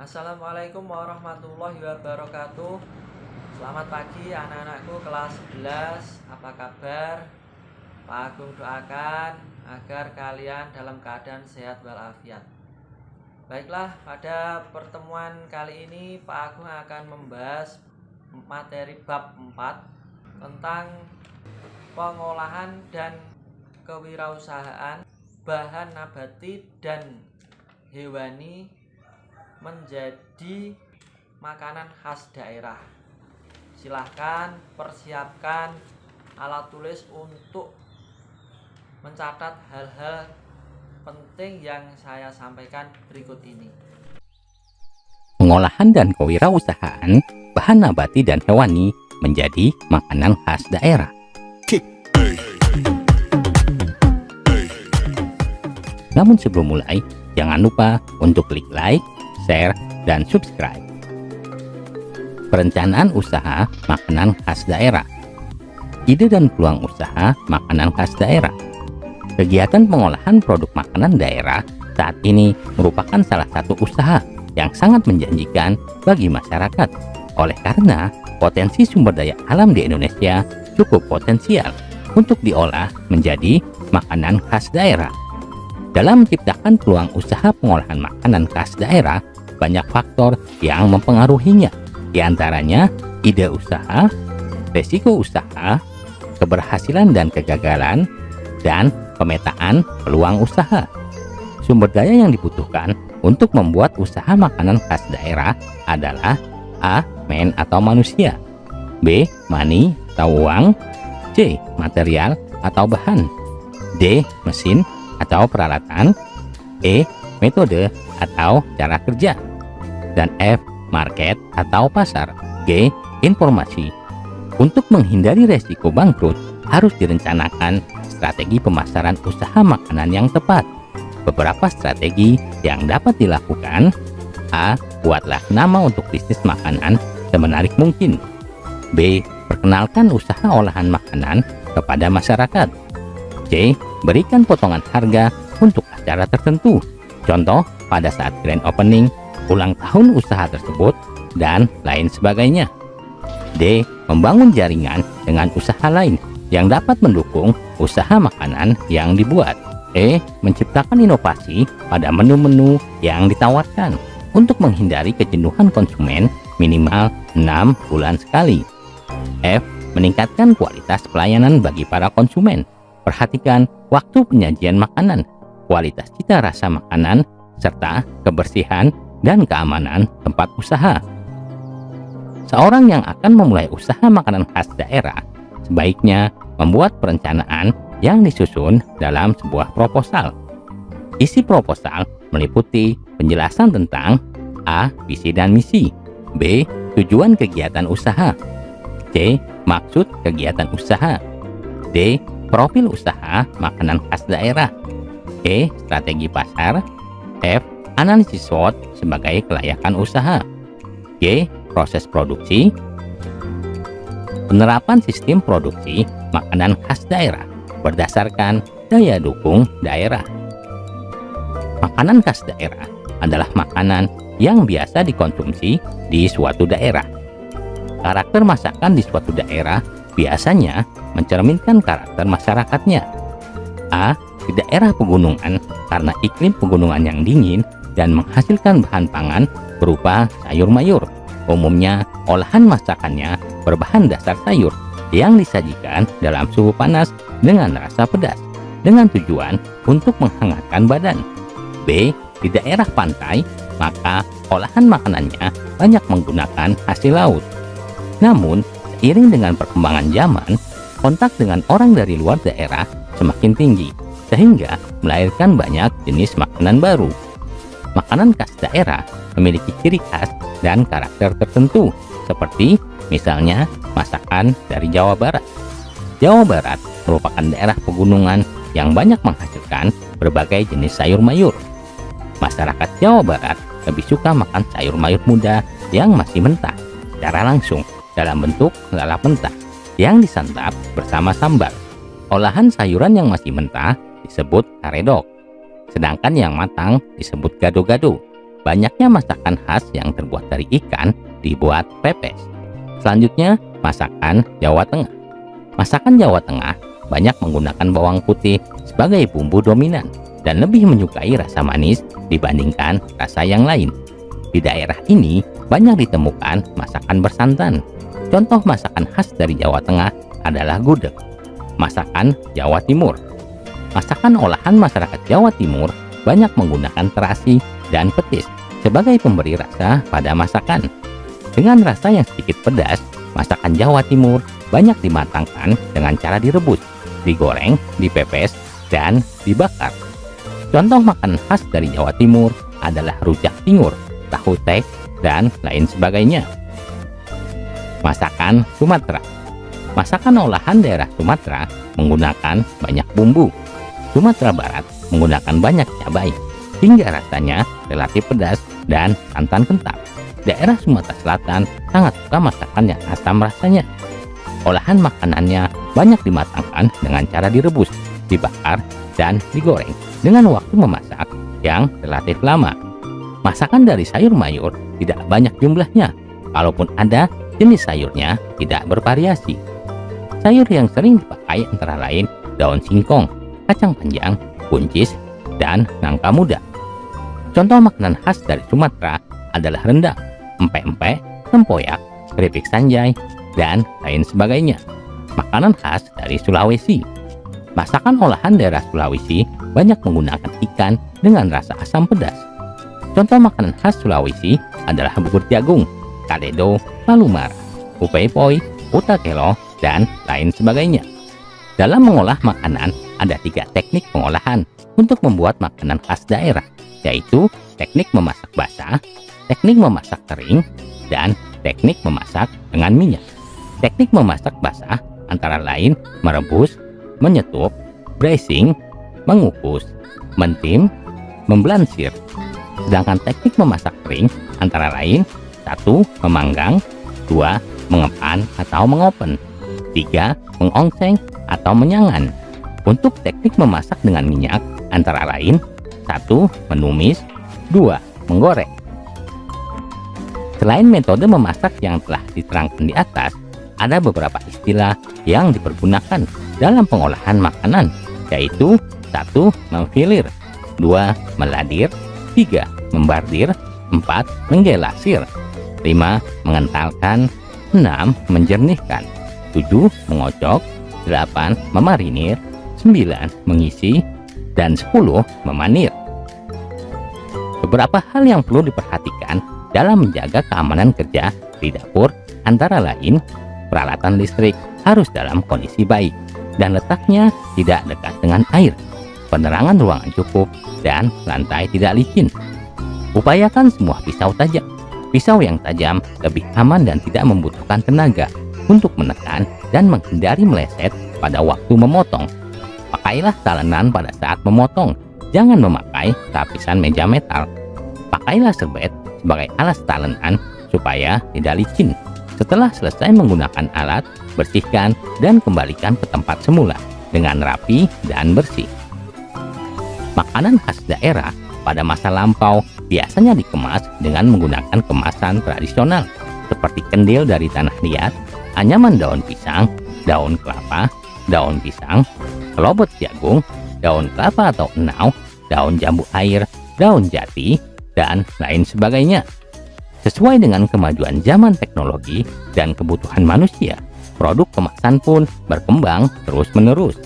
Assalamualaikum warahmatullahi wabarakatuh. Selamat pagi anak-anakku kelas 11. Apa kabar? Pak Agung doakan agar kalian dalam keadaan sehat walafiat. Baiklah, pada pertemuan kali ini Pak Agung akan membahas materi bab 4 tentang pengolahan dan kewirausahaan bahan nabati dan hewani menjadi makanan khas daerah. Silahkan persiapkan alat tulis untuk mencatat hal-hal penting yang saya sampaikan berikut ini. Pengolahan dan kewirausahaan bahan nabati dan hewani menjadi makanan khas daerah. Namun sebelum mulai, jangan lupa untuk klik like, share, dan subscribe. Perencanaan usaha makanan khas daerah. Ide dan peluang usaha makanan khas daerah. Kegiatan pengolahan produk makanan daerah saat ini merupakan salah satu usaha yang sangat menjanjikan bagi masyarakat. Oleh karena potensi sumber daya alam di Indonesia cukup potensial untuk diolah menjadi makanan khas daerah. Dalam menciptakan peluang usaha pengolahan makanan khas daerah, banyak faktor yang mempengaruhinya. Di antaranya ide usaha, resiko usaha, keberhasilan dan kegagalan, dan pemetaan peluang usaha. Sumber daya yang dibutuhkan untuk membuat usaha makanan khas daerah adalah A. Men atau manusia, B. Money atau uang, C. Material atau bahan, D. Mesin atau peralatan, E. Metode atau cara kerja, dan F. Market atau pasar, G. Informasi. Untuk menghindari resiko bangkrut, harus direncanakan strategi pemasaran usaha makanan yang tepat. Beberapa strategi yang dapat dilakukan: A. Buatlah nama untuk bisnis makanan semenarik mungkin. B. Perkenalkan usaha olahan makanan kepada masyarakat. C. Berikan potongan harga untuk acara tertentu, contoh pada saat grand opening, ulang tahun usaha tersebut, dan lain sebagainya. D. Membangun jaringan dengan usaha lain yang dapat mendukung usaha makanan yang dibuat. E. Menciptakan inovasi pada menu-menu yang ditawarkan untuk menghindari kejenuhan konsumen minimal 6 bulan sekali. F. Meningkatkan kualitas pelayanan bagi para konsumen. Perhatikan waktu penyajian makanan, kualitas cita rasa makanan, serta kebersihan dan keamanan tempat usaha. Seorang yang akan memulai usaha makanan khas daerah sebaiknya membuat perencanaan yang disusun dalam sebuah proposal. Isi proposal meliputi penjelasan tentang A. Visi dan misi, B. Tujuan kegiatan usaha, C. Maksud kegiatan usaha, D. Profil usaha makanan khas daerah, E. Strategi pasar, F. Analisis SWOT sebagai kelayakan usaha, G. Proses produksi. Penerapan sistem produksi makanan khas daerah berdasarkan daya dukung daerah. Makanan khas daerah adalah makanan yang biasa dikonsumsi di suatu daerah. Karakter masakan di suatu daerah biasanya mencerminkan karakter masyarakatnya. A. Di daerah pegunungan, karena iklim pegunungan yang dingin dan menghasilkan bahan pangan berupa sayur mayur. Umumnya, olahan masakannya berbahan dasar sayur yang disajikan dalam suhu panas dengan rasa pedas, dengan tujuan untuk menghangatkan badan. B. Di daerah pantai, maka olahan makanannya banyak menggunakan hasil laut. Namun, seiring dengan perkembangan zaman, kontak dengan orang dari luar daerah semakin tinggi, sehingga melahirkan banyak jenis makanan baru. Makanan khas daerah memiliki ciri khas dan karakter tertentu, seperti misalnya masakan dari Jawa Barat. Jawa Barat merupakan daerah pegunungan yang banyak menghasilkan berbagai jenis sayur mayur. Masyarakat Jawa Barat lebih suka makan sayur mayur muda yang masih mentah secara langsung dalam bentuk lalap mentah yang disantap bersama sambal. Olahan sayuran yang masih mentah disebut karedok, sedangkan yang matang disebut gado-gado. banyaknya masakan khas yang terbuat dari ikan dibuat pepes. Selanjutnya, masakan Jawa Tengah. Masakan Jawa Tengah banyak menggunakan bawang putih sebagai bumbu dominan dan lebih menyukai rasa manis dibandingkan rasa yang lain. Di daerah ini banyak ditemukan masakan bersantan. Contoh masakan khas dari Jawa Tengah adalah gudeg. Masakan Jawa Timur. Masakan olahan masyarakat Jawa Timur banyak menggunakan terasi dan petis sebagai pemberi rasa pada masakan. Dengan rasa yang sedikit pedas, masakan Jawa Timur banyak dimatangkan dengan cara direbus, digoreng, dipepes, dan dibakar. Contoh makanan khas dari Jawa Timur adalah rujak cingur, tahu tek, dan lain sebagainya. Masakan Sumatera. Masakan olahan daerah Sumatera menggunakan banyak bumbu. Sumatera Barat menggunakan banyak cabai, hingga rasanya relatif pedas dan santan kental. Daerah Sumatera Selatan sangat suka masakan yang asam rasanya. Olahan makanannya banyak dimatangkan dengan cara direbus, dibakar, dan digoreng dengan waktu memasak yang relatif lama. Masakan dari sayur mayur tidak banyak jumlahnya, kalaupun ada, jenis sayurnya tidak bervariasi. Sayur yang sering dipakai antara lain daun singkong, kacang panjang, buncis, dan nangka muda. Contoh makanan khas dari Sumatera adalah rendang, empek-empek, tempoyak, keripik sanjay, dan lain sebagainya. Makanan khas dari Sulawesi. Masakan olahan daerah Sulawesi banyak menggunakan ikan dengan rasa asam pedas. Contoh makanan khas Sulawesi adalah bubur jagung, kadedo, palumar, upepoi, utakelo, dan lain sebagainya. Dalam mengolah makanan, ada 3 teknik pengolahan untuk membuat makanan khas daerah, yaitu teknik memasak basah, teknik memasak kering, dan teknik memasak dengan minyak. Teknik memasak basah antara lain merebus, menyetup, braising, mengukus, mentim, memblansir. Sedangkan teknik memasak kering antara lain 1. Memanggang, 2. Mengepan atau mengopen, 3. Mengongseng atau menyangan. Untuk teknik memasak dengan minyak antara lain 1. Menumis, 2. Menggoreng. Selain metode memasak yang telah diterangkan di atas, ada beberapa istilah yang dipergunakan dalam pengolahan makanan, yaitu 1. Memfilir, 2. Meladir, 3. Membardir, 4. Menggelasir, 5. Mengentalkan, 6. Menjernihkan, 7. Mengocok, 8. Memarinir, 9. Mengisi, dan 10. Memanir. Beberapa hal yang perlu diperhatikan dalam menjaga keamanan kerja di dapur antara lain, peralatan listrik harus dalam kondisi baik dan letaknya tidak dekat dengan air, penerangan ruangan cukup, dan lantai tidak licin. Upayakan semua pisau tajam. Pisau yang tajam lebih aman dan tidak membutuhkan tenaga untuk menekan dan menghindari meleset pada waktu memotong. Pakailah talenan pada saat memotong, jangan memakai lapisan meja metal. Pakailah serbet sebagai alas talenan supaya tidak licin. Setelah selesai menggunakan alat, bersihkan dan kembalikan ke tempat semula dengan rapi dan bersih. Makanan khas daerah pada masa lampau biasanya dikemas dengan menggunakan kemasan tradisional seperti kendil dari tanah liat, anyaman daun pisang, daun kelapa, daun pisang, kelobot jagung, daun kelapa atau enau, daun jambu air, daun jati, dan lain sebagainya. Sesuai dengan kemajuan zaman teknologi dan kebutuhan manusia, produk kemasan pun berkembang terus-menerus.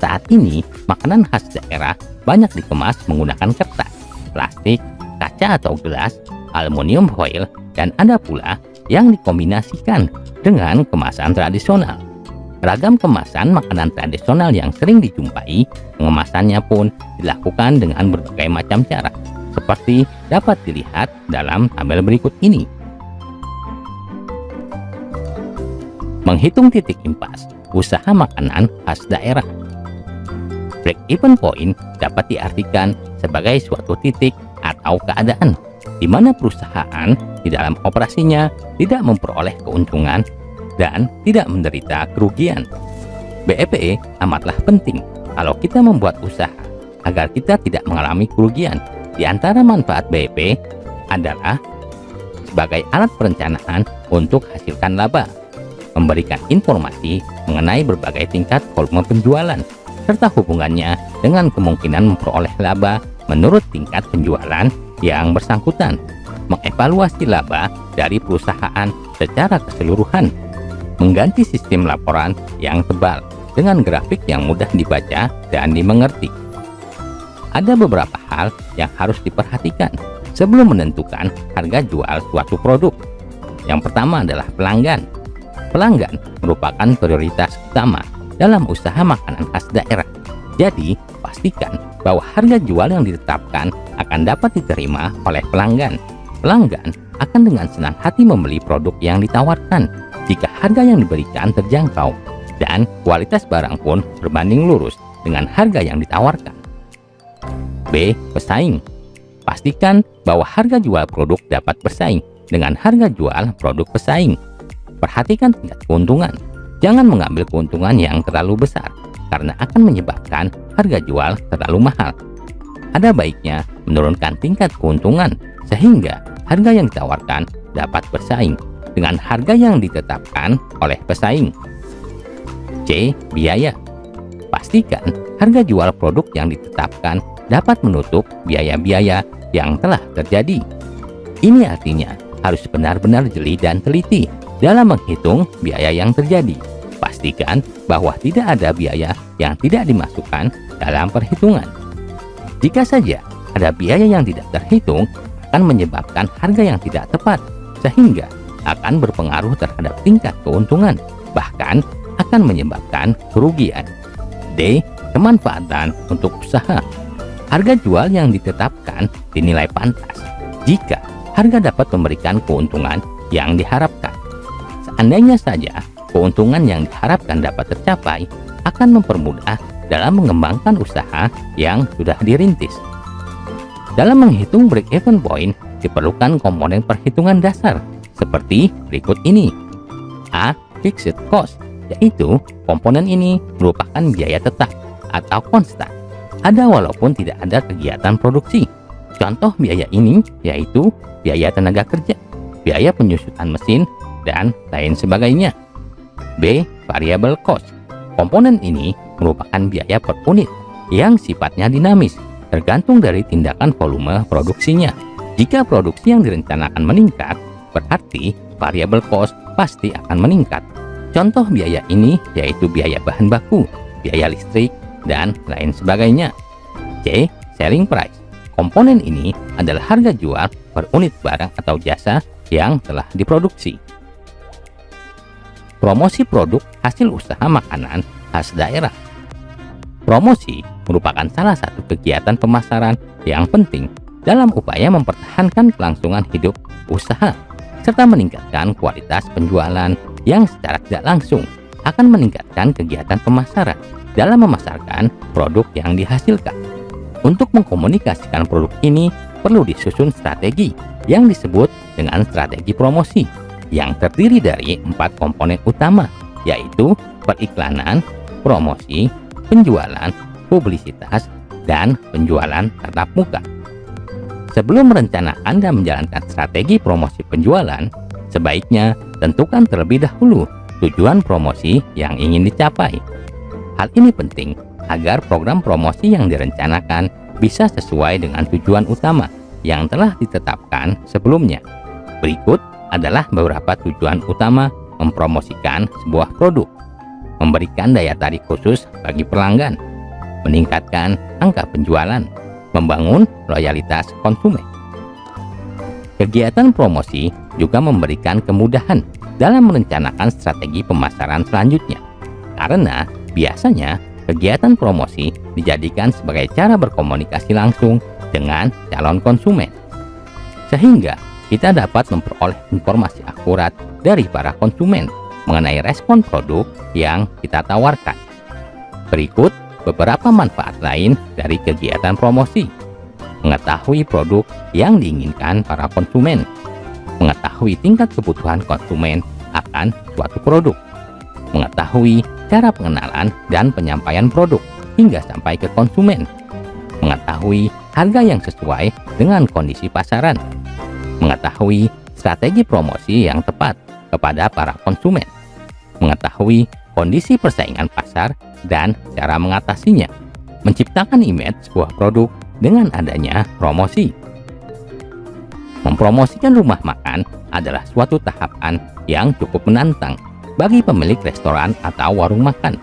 Saat ini, makanan khas daerah banyak dikemas menggunakan kertas, plastik, kaca atau gelas, aluminium foil, dan ada pula yang dikombinasikan dengan kemasan tradisional. Ragam kemasan makanan tradisional yang sering dijumpai, pengemasannya pun dilakukan dengan berbagai macam cara, seperti dapat dilihat dalam tabel berikut ini. Menghitung titik impas usaha makanan khas daerah. Break-even point dapat diartikan sebagai suatu titik atau keadaan di mana perusahaan di dalam operasinya tidak memperoleh keuntungan dan tidak menderita kerugian. BEP amatlah penting kalau kita membuat usaha agar kita tidak mengalami kerugian. Di antara manfaat BEP adalah sebagai alat perencanaan untuk hasilkan laba, memberikan informasi mengenai berbagai tingkat volume penjualan, serta hubungannya dengan kemungkinan memperoleh laba menurut tingkat penjualan yang bersangkutan, mengevaluasi laba dari perusahaan secara keseluruhan, mengganti sistem laporan yang tebal dengan grafik yang mudah dibaca dan dimengerti. Ada beberapa hal yang harus diperhatikan sebelum menentukan harga jual suatu produk. Yang pertama adalah pelanggan. Pelanggan merupakan prioritas utama dalam usaha makanan khas daerah. Jadi, pastikan bahwa harga jual yang ditetapkan akan dapat diterima oleh pelanggan. Pelanggan akan dengan senang hati membeli produk yang ditawarkan jika harga yang diberikan terjangkau dan kualitas barang pun berbanding lurus dengan harga yang ditawarkan. B. Pesaing. Pastikan bahwa harga jual produk dapat bersaing dengan harga jual produk pesaing. Perhatikan tingkat keuntungan. Jangan mengambil keuntungan yang terlalu besar karena akan menyebabkan harga jual terlalu mahal. Ada baiknya menurunkan tingkat keuntungan sehingga harga yang ditawarkan dapat bersaing dengan harga yang ditetapkan oleh pesaing. C. Biaya. Pastikan harga jual produk yang ditetapkan dapat menutup biaya-biaya yang telah terjadi. Ini artinya harus benar-benar jeli dan teliti dalam menghitung biaya yang terjadi. Pastikan bahwa tidak ada biaya yang tidak dimasukkan dalam perhitungan. Jika saja ada biaya yang tidak terhitung, akan menyebabkan harga yang tidak tepat, sehingga akan berpengaruh terhadap tingkat keuntungan, bahkan akan menyebabkan kerugian. D. Kemanfaatan untuk usaha. Harga jual yang ditetapkan dinilai pantas jika harga dapat memberikan keuntungan yang diharapkan. Seandainya saja keuntungan yang diharapkan dapat tercapai, akan mempermudah dalam mengembangkan usaha yang sudah dirintis. Dalam menghitung break-even point, diperlukan komponen perhitungan dasar seperti berikut ini. A. Fixed cost, yaitu komponen ini merupakan biaya tetap atau konstan, ada walaupun tidak ada kegiatan produksi. Contoh biaya ini yaitu biaya tenaga kerja, biaya penyusutan mesin, dan lain sebagainya. B. Variable cost. Komponen ini merupakan biaya per unit yang sifatnya dinamis, tergantung dari tindakan volume produksinya. Jika produksi yang direncanakan meningkat, berarti variable cost pasti akan meningkat. Contoh biaya ini yaitu biaya bahan baku, biaya listrik, dan lain sebagainya. C. Selling price. Komponen ini adalah harga jual per unit barang atau jasa yang telah diproduksi. Promosi produk hasil usaha makanan khas daerah. Promosi merupakan salah satu kegiatan pemasaran yang penting dalam upaya mempertahankan kelangsungan hidup usaha serta meningkatkan kualitas penjualan yang secara tidak langsung akan meningkatkan kegiatan pemasaran dalam memasarkan produk yang dihasilkan. Untuk mengkomunikasikan produk ini perlu disusun strategi yang disebut dengan strategi promosi yang terdiri dari 4 komponen utama, yaitu periklanan, promosi, penjualan, publisitas, dan penjualan tatap muka. Sebelum merencanakan dan menjalankan strategi promosi penjualan, sebaiknya tentukan terlebih dahulu tujuan promosi yang ingin dicapai. Hal ini penting agar program promosi yang direncanakan bisa sesuai dengan tujuan utama yang telah ditetapkan sebelumnya. Berikut adalah beberapa tujuan utama mempromosikan sebuah produk: memberikan daya tarik khusus bagi pelanggan, meningkatkan angka penjualan, membangun loyalitas konsumen. Kegiatan promosi juga memberikan kemudahan dalam merencanakan strategi pemasaran selanjutnya, karena biasanya kegiatan promosi dijadikan sebagai cara berkomunikasi langsung dengan calon konsumen, sehingga kita dapat memperoleh informasi akurat dari para konsumen mengenai respon produk yang kita tawarkan. Berikut beberapa manfaat lain dari kegiatan promosi: mengetahui produk yang diinginkan para konsumen, mengetahui tingkat kebutuhan konsumen akan suatu produk, mengetahui cara pengenalan dan penyampaian produk hingga sampai ke konsumen, mengetahui harga yang sesuai dengan kondisi pasaran, mengetahui strategi promosi yang tepat kepada para konsumen, mengetahui kondisi persaingan pasar dan cara mengatasinya, menciptakan image sebuah produk dengan adanya promosi. Mempromosikan rumah makan adalah suatu tahapan yang cukup menantang bagi pemilik restoran atau warung makan.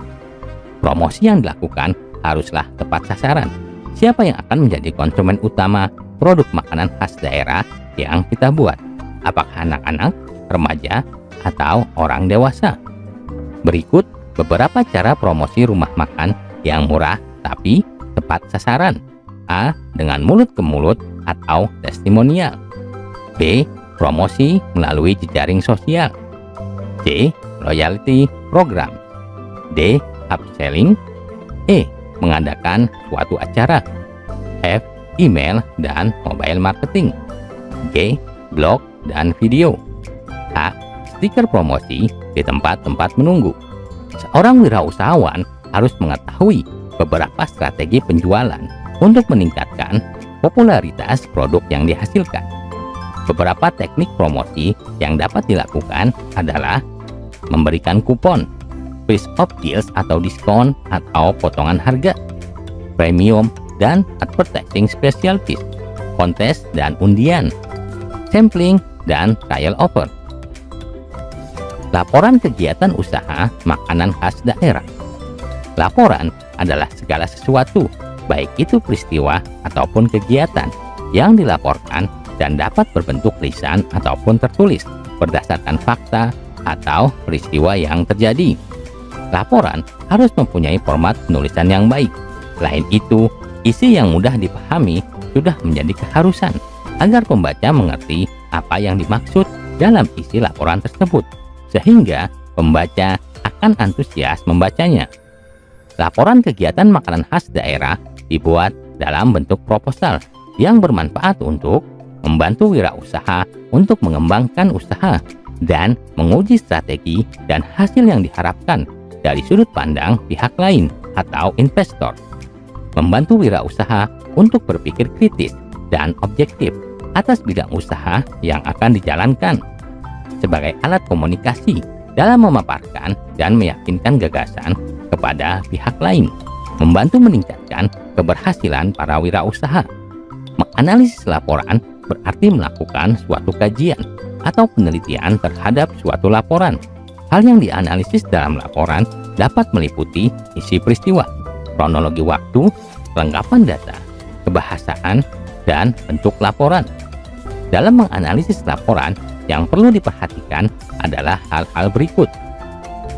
Promosi yang dilakukan haruslah tepat sasaran. Siapa yang akan menjadi konsumen utama produk makanan khas daerah yang kita buat? Apakah anak-anak, remaja, atau orang dewasa? Berikut beberapa cara promosi rumah makan yang murah tapi tepat sasaran. A. Dengan mulut ke mulut atau testimonial. B. Promosi melalui jejaring sosial. C. Loyalty program. D. Upselling. E. Mengadakan suatu acara. F. Email dan mobile marketing. G. Blog dan video. H. Stiker promosi di tempat-tempat menunggu. Seorang wirausahawan harus mengetahui beberapa strategi penjualan untuk meningkatkan popularitas produk yang dihasilkan. Beberapa teknik promosi yang dapat dilakukan adalah memberikan kupon, price of deals atau diskon atau potongan harga, premium dan advertising specialties, kontes dan undian, sampling dan trial offer. Laporan kegiatan usaha makanan khas daerah. Laporan adalah segala sesuatu, baik itu peristiwa ataupun kegiatan yang dilaporkan dan dapat berbentuk lisan ataupun tertulis berdasarkan fakta atau peristiwa yang terjadi. Laporan harus mempunyai format penulisan yang baik. Selain itu, isi yang mudah dipahami sudah menjadi keharusan agar pembaca mengerti apa yang dimaksud dalam isi laporan tersebut, sehingga pembaca akan antusias membacanya. Laporan kegiatan makanan khas daerah dibuat dalam bentuk proposal yang bermanfaat untuk membantu wirausaha untuk mengembangkan usaha dan menguji strategi dan hasil yang diharapkan dari sudut pandang pihak lain atau investor. Membantu wirausaha untuk berpikir kritis dan objektif atas bidang usaha yang akan dijalankan sebagai alat komunikasi dalam memaparkan dan meyakinkan gagasan kepada pihak lain, membantu meningkatkan keberhasilan para wirausaha. Menganalisis laporan berarti melakukan suatu kajian atau penelitian terhadap suatu laporan. Hal yang dianalisis dalam laporan dapat meliputi isi peristiwa, kronologi waktu, kelengkapan data, kebahasaan, dan bentuk laporan. Dalam menganalisis laporan, yang perlu diperhatikan adalah hal-hal berikut.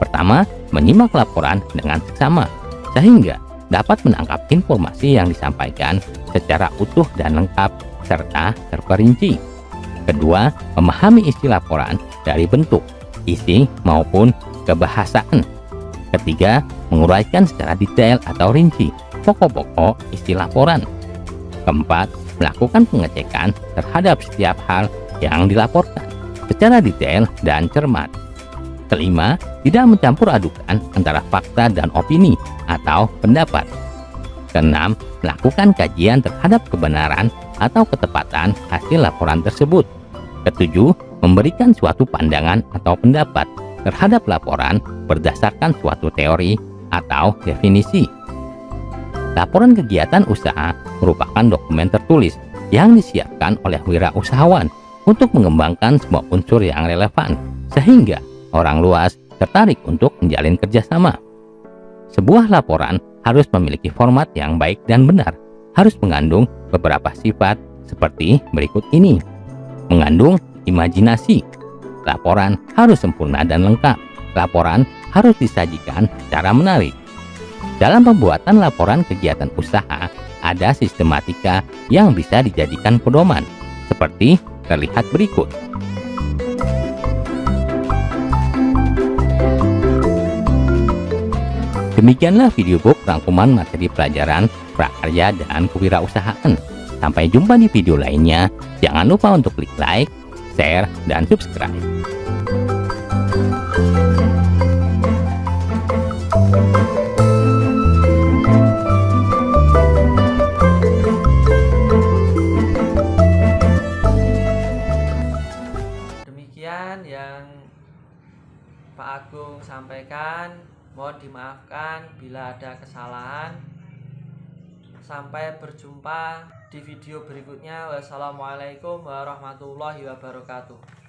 Pertama, menyimak laporan dengan seksama, sehingga dapat menangkap informasi yang disampaikan secara utuh dan lengkap, serta terperinci. Kedua, memahami isi laporan dari bentuk, isi maupun kebahasaan. Ketiga, menguraikan secara detail atau rinci pokok-pokok isi laporan. Keempat, melakukan pengecekan terhadap setiap hal yang dilaporkan secara detail dan cermat. Kelima, tidak mencampur adukan antara fakta dan opini atau pendapat. Keenam, melakukan kajian terhadap kebenaran atau ketepatan hasil laporan tersebut. Ketujuh, memberikan suatu pandangan atau pendapat terhadap laporan berdasarkan suatu teori atau definisi. Laporan kegiatan usaha merupakan dokumen tertulis yang disiapkan oleh wirausahawan untuk mengembangkan semua unsur yang relevan, sehingga orang luas tertarik untuk menjalin kerjasama. Sebuah laporan harus memiliki format yang baik dan benar, harus mengandung beberapa sifat seperti berikut ini. Mengandung imajinasi. Laporan harus sempurna dan lengkap. Laporan harus disajikan secara menarik. Dalam pembuatan laporan kegiatan usaha, ada sistematika yang bisa dijadikan pedoman, seperti terlihat berikut. Demikianlah video book rangkuman materi pelajaran prakarya dan kewirausahaan. Sampai jumpa di video lainnya. Jangan lupa untuk klik like, share, dan subscribe. Sekian yang Pak Agung sampaikan. Mohon dimaafkan bila ada kesalahan. Sampai berjumpa di video berikutnya. Wassalamualaikum warahmatullahi wabarakatuh.